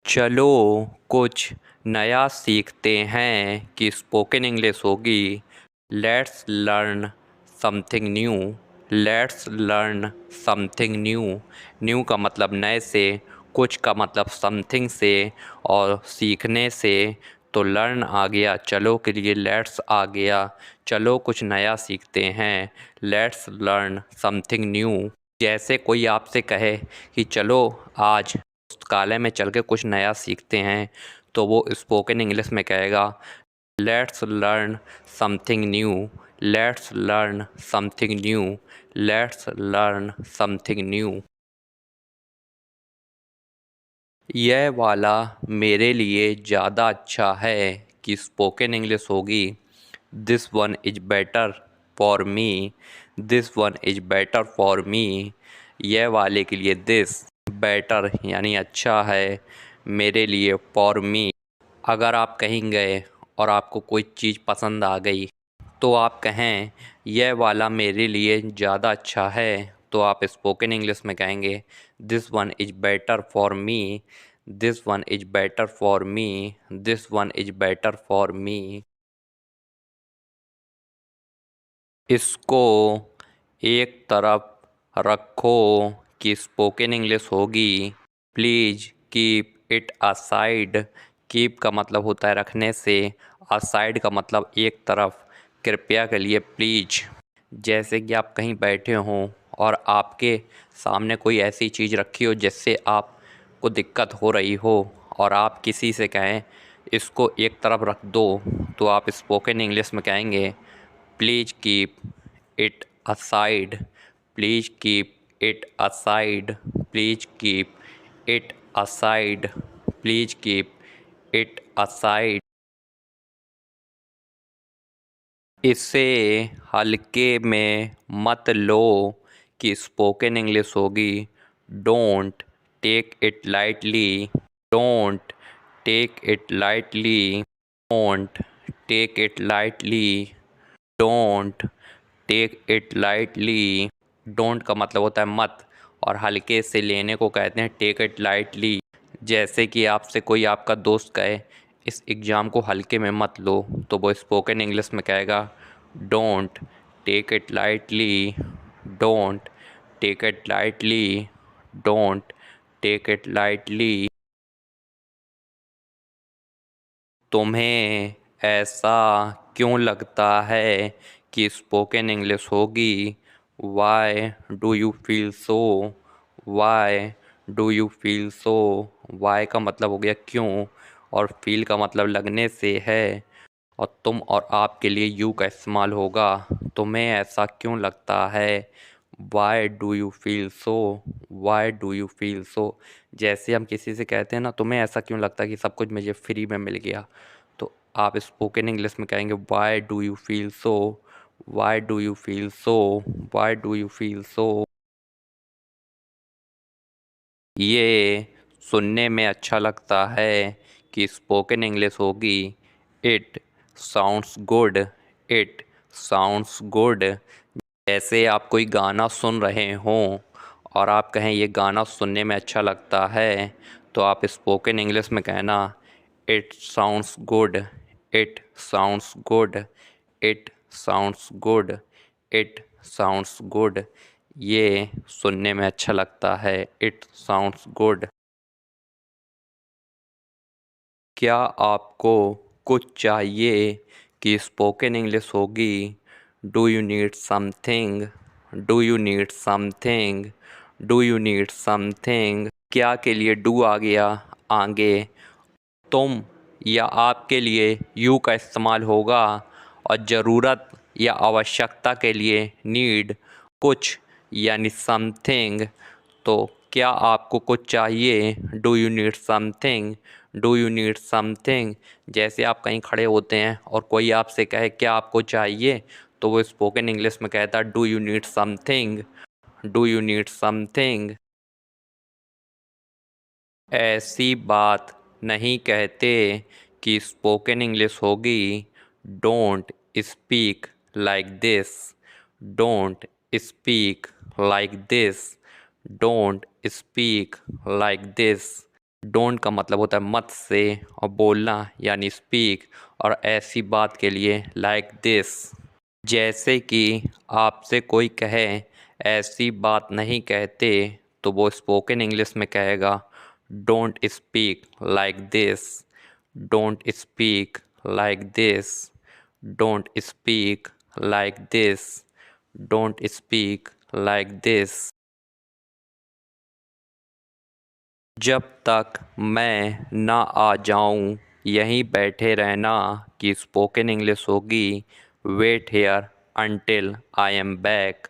चलो कुछ नया सीखते हैं कि स्पोकन इंग्लिश होगी। Let's learn something new. Let's learn something new. New का मतलब नए से, कुछ का मतलब समथिंग से और सीखने से। तो लर्न आ गया, चलो के लिए लेट्स आ गया। चलो कुछ नया सीखते हैं, लेट्स लर्न समथिंग न्यू। जैसे कोई आपसे कहे कि चलो आज पुस्तकालय में चल के कुछ नया सीखते हैं, तो वो स्पोकन इंग्लिश में कहेगा let's learn something new. Let's learn something new. Let's learn something new. यह वाला मेरे लिए ज़्यादा अच्छा है कि स्पोकन इंग्लिश होगी। This one is better for me. This one is better for me. यह वाले के लिए दिस बेटर यानी अच्छा है, मेरे लिए फॉर मी। अगर आप कहीं गए और आपको कोई चीज़ पसंद आ गई तो आप कहें यह वाला मेरे लिए ज़्यादा अच्छा है, तो आप स्पोकन इंग्लिश में कहेंगे this one is better for me. This one is better for me. This one is better for me. इसको एक तरफ रखो कि स्पोकन इंग्लिश होगी please keep it aside. Keep का मतलब होता है रखने से, असाइड का मतलब एक तरफ, कृपया के लिए प्लीज़। जैसे कि आप कहीं बैठे हों और आपके सामने कोई ऐसी चीज़ रखी हो जिससे आपको दिक्कत हो रही हो और आप किसी से कहें इसको एक तरफ रख दो, तो आप स्पोकन इंग्लिश में कहेंगे please keep it aside. Please keep it aside. Please keep it aside. Please keep it aside. इसे हल्के में मत लो कि स्पोकन इंग्लिश होगी don't take it lightly. Don't take it lightly. Don't take it lightly. Don't take it lightly. Don't का मतलब होता है मत, और हल्के से लेने को कहते हैं टेक इट लाइटली। जैसे कि आपसे कोई आपका दोस्त कहे इस एग्ज़ाम को हल्के में मत लो, तो वो स्पोकन इंग्लिश में कहेगा don't take it lightly. Don't take it lightly. Don't take it lightly. तुम्हें ऐसा क्यों लगता है कि स्पोकन इंग्लिश होगी? Why do you feel so? Why do you feel so? Why का मतलब हो गया क्यों, और फील का मतलब लगने से है, और तुम और आपके लिए यू का इस्तेमाल होगा। तुम्हें ऐसा क्यों लगता है? Y do you feel so? Why do you feel सो? जैसे हम किसी से कहते हैं ना तुम्हें ऐसा क्यों लगता है कि सब कुछ मुझे फ्री में मिल गया, तो आप स्पोकन इंग्लिश में कहेंगे Y do you feel so? Why do you feel so? Why do you feel सो? ये सुनने में अच्छा लगता है कि स्पोकन इंग्लिश होगी it sounds good. It sounds good. जैसे आप कोई गाना सुन रहे हों और आप कहें ये गाना सुनने में अच्छा लगता है, तो आप स्पोकन इंग्लिश में कहना it sounds good. It sounds good. It sounds good. It sounds good. ये सुनने में अच्छा लगता है, इट साउंड्स गुड। क्या आपको कुछ चाहिए कि स्पोकन इंग्लिश होगी do you need something? Do you need something? Do you need something? क्या के लिए डू आ गया आगे, तुम या आपके लिए यू का इस्तेमाल होगा, और ज़रूरत या आवश्यकता के लिए नीड, कुछ यानी समथिंग। तो क्या आपको कुछ चाहिए? Do you need something? Do you need something? जैसे आप कहीं खड़े होते हैं और कोई आपसे कहे क्या आपको चाहिए, तो वो स्पोकन इंग्लिश में कहता है do you need something? Do you need something? ऐसी बात नहीं कहते कि स्पोकन इंग्लिश होगी don't speak like this. Don't speak like this. Don't speak like this. Don't का मतलब होता है मत से, और बोलना यानी स्पीक, और ऐसी बात के लिए लाइक दिस। जैसे कि आपसे कोई कहे ऐसी बात नहीं कहते, तो वो स्पोकन इंग्लिश में कहेगा don't speak like this, don't speak like this, don't speak like this, don't speak like this. जब तक मैं ना आ जाऊं यहीं बैठे रहना की स्पोकन इंग्लिश होगी wait here until I am back,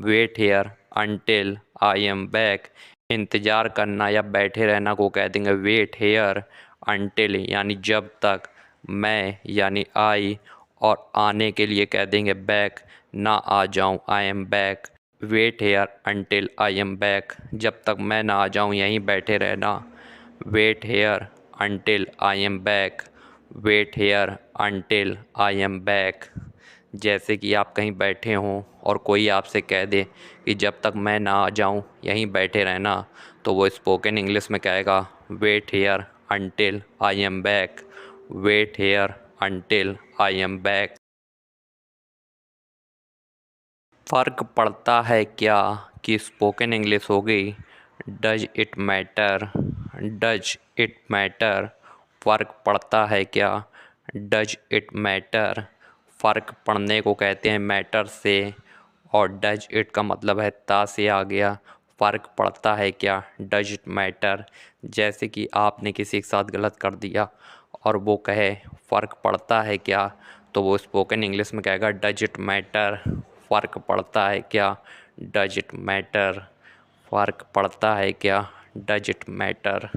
wait here until I am back. इंतज़ार करना या बैठे रहना को कह देंगे वेट हेयर अनटिल, यानी जब तक, मैं यानी आई, और आने के लिए कह देंगे बैक, ना आ जाऊं I am back, wait here until I am back. जब तक मैं ना आ जाऊं यहीं बैठे रहना, wait here until I am back, wait here until I am back. जैसे कि आप कहीं बैठे हों और कोई आपसे कह दे कि जब तक मैं ना आ जाऊं यहीं बैठे रहना, तो वो स्पोकन इंग्लिश में कहेगा wait here until I am back, wait here until I am back. फ़र्क पड़ता है क्या कि स्पोकन इंग्लिश होगी does it matter, does it matter. फ़र्क पड़ता है क्या, डज इट मैटर। फ़र्क पड़ने को कहते हैं मैटर से, और डज इट का मतलब है ता से आ गया। फ़र्क पड़ता है क्या, डज इट मैटर। जैसे कि आपने किसी के साथ गलत कर दिया और वो कहे फ़र्क पड़ता है क्या, तो वो स्पोकन इंग्लिश में कहेगा डज इट मैटर। फ़र्क पड़ता है क्या, डज इट मैटर। फ़र्क पड़ता है क्या, डज इट मैटर।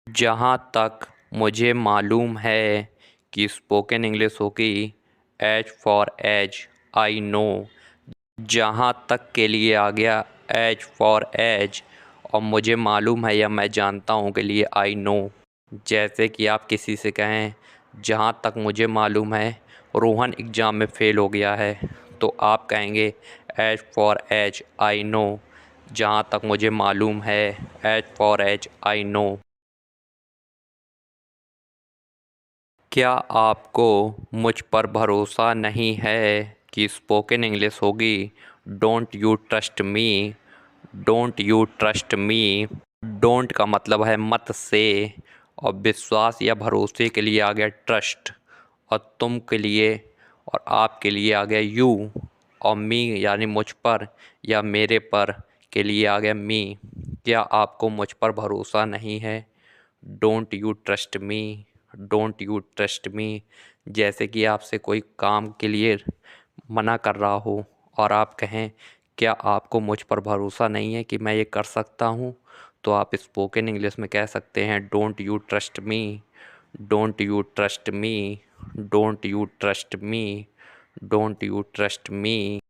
जहाँ तक मुझे मालूम है कि स्पोकन इंग्लिश होगी as far as I know. जहाँ तक के लिए आ गया एज फॉर एज, और मुझे मालूम है या मैं जानता हूँ के लिए आई नो। जैसे कि आप किसी से कहें जहाँ तक मुझे मालूम है रोहन एग्ज़ाम में फ़ेल हो गया है, तो आप कहेंगे as far as I know. जहाँ तक मुझे मालूम है, as far as I know. क्या आपको मुझ पर भरोसा नहीं है कि स्पोकन इंग्लिश होगी don't you trust me, don't you trust me. Don't का मतलब है मत से, और विश्वास या भरोसे के लिए आ गया ट्रस्ट, और तुम के लिए और आपके लिए आ गया यू, और मी यानी मुझ पर या मेरे पर के लिए आ गया मी। क्या आपको मुझ पर भरोसा नहीं है, don't you trust me, don't you trust मी। जैसे कि आपसे कोई काम के लिए मना कर रहा हो और आप कहें क्या आपको मुझ पर भरोसा नहीं है कि मैं ये कर सकता हूँ, तो आप स्पोकन इंग्लिश में कह सकते हैं don't you trust me, don't you trust me, don't you trust me, don't you trust me.